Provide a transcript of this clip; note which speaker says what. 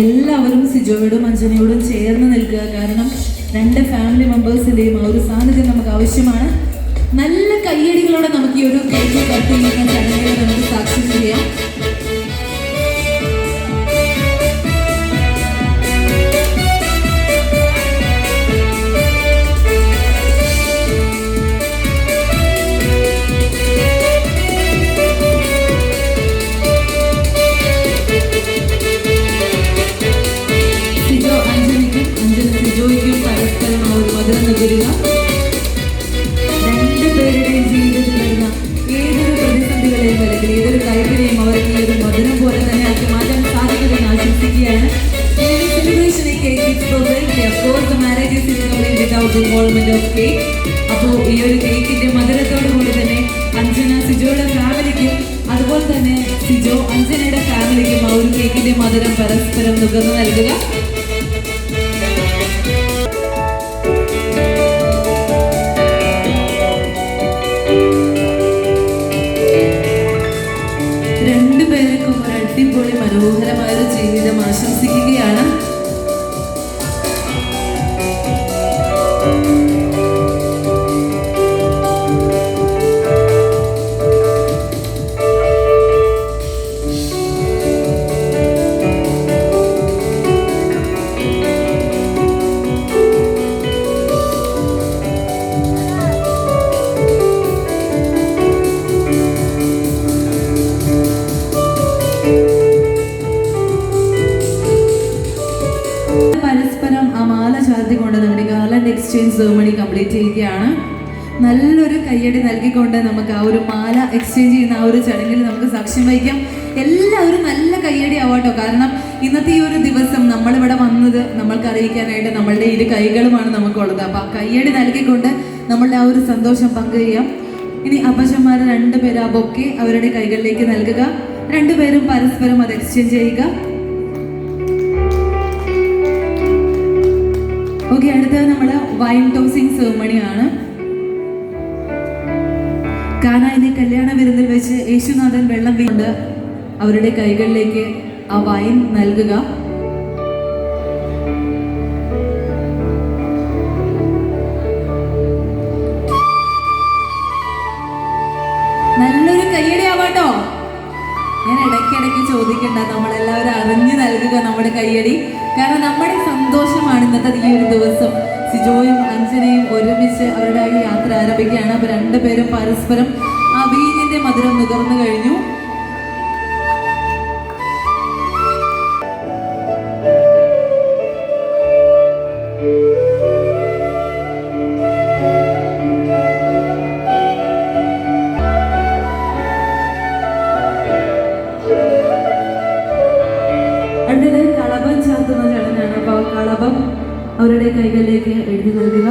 Speaker 1: എല്ലാവരും സിജോയോടും അഞ്ജനയോടും ചേർന്ന് നിൽക്കുക. കാരണം രണ്ട് ഫാമിലി മെമ്പേഴ്സിൻ്റെയും ആ ഒരു സാന്നിധ്യം നമുക്ക് ആവശ്യമാണ്. നല്ല കയ്യടികളോടെ നമുക്ക് ഈ ഒരു കേക്ക് കട്ട് ചെയ്യുന്ന ചടങ്ങുകൾ നമുക്ക് സാക്ഷ്യം ചെയ്യാം. രണ്ടുപേരുടെയും ജീവിതത്തിൽ വരുന്ന ഏതൊരു പ്രതിസന്ധികളെയും അല്ലെങ്കിൽ ഏതൊരു കൈവിനെയും അവർക്ക് ഈ ഒരു മധുരം പോലെ തന്നെ ആക്കി മാറ്റാൻ സാധിക്കുമെന്ന് ആശംസിക്കുകയാണ്. അപ്പോൾ ഈ ഒരു കേക്കിന്റെ മധുരത്തോടു കൂടി തന്നെ അഞ്ജന സിജോയുടെ ഫാമിലിക്കും അതുപോലെ തന്നെ സിജോ അഞ്ജനയുടെ ഫാമിലിക്കും ആ ഒരു കേക്കിന്റെ മധുരം പരസ്പരം നുകർന്നു നൽകുക. രണ്ടുപേർക്കും ഒരു അടിപൊളി മനോഹരമായൊരു ജീവിതം ആശംസിക്കുകയാണ്. പരസ്പരം ആ മാല ചാർത്തിക്കൊണ്ട് നമ്മുടെ ഗാർലൻഡ് എക്സ്ചേഞ്ച് സെറിമണി കംപ്ലീറ്റ് ചെയ്യുകയാണ്. നല്ലൊരു കയ്യടി നൽകിക്കൊണ്ട് നമുക്ക് ആ ഒരു മാല എക്സ്ചേഞ്ച് ചെയ്യുന്ന ആ ഒരു ചടങ്ങിൽ നമുക്ക് സാക്ഷ്യം വഹിക്കാം. എല്ലാവരും നല്ല കയ്യടി ആവാട്ടോ. കാരണം ഇന്നത്തെ ഈ ഒരു ദിവസം നമ്മളിവിടെ വന്നത് നമ്മൾക്ക് അറിയിക്കാനായിട്ട് നമ്മളുടെ ഇരു കൈകളുമാണ് നമുക്കുള്ളത്. അപ്പോൾ ആ കയ്യടി നൽകിക്കൊണ്ട് നമ്മളുടെ ആ ഒരു സന്തോഷം പങ്കുചെയ്യാം. ഇനി അപ്പച്ചന്മാർ രണ്ടുപേരും ആ ബൊക്കെ അവരുടെ കൈകളിലേക്ക് നൽകുക. രണ്ടുപേരും പരസ്പരം അത് എക്സ്ചേഞ്ച് ചെയ്യുക. ഓക്കെ, അടുത്തത് നമ്മുടെ വൈൻ ടോസിംഗ് സെറിമണിയാണ്. കാനായിലെ കല്യാണ വിരുന്നിൽ വെച്ച് യേശുനാഥൻ വെള്ളം വീണ്ട് അവരുടെ കൈകളിലേക്ക് ആ വൈൻ നൽകുക. നല്ലൊരു കയ്യടി ആവാട്ടോ. ഞാൻ ഇടയ്ക്കിടയ്ക്ക് ചോദിക്കണ്ട, നമ്മളെല്ലാവരും അറിഞ്ഞു നൽകുക നമ്മുടെ കയ്യടി. കാരണം നമ്മുടെ സന്തോഷമാണ് ഇന്നത്തെ ഈ ഒരു ദിവസം. സിജോയും അഞ്ജനയും ഒരുമിച്ച് അവരുടെ ഈ യാത്ര ആരംഭിക്കുകയാണ്. അപ്പോൾ രണ്ടുപേരും പരസ്പരം ആ വീഞ്ഞിന്റെ മധുരം നുകർന്നു കഴിഞ്ഞു. അടുത്തത് കളഭം ചാർത്തുന്ന ചടങ്ങാണ്. അപ്പോൾ കളഭം അവരുടെ കൈകളിലേക്ക് എഴുതി നൽകുക.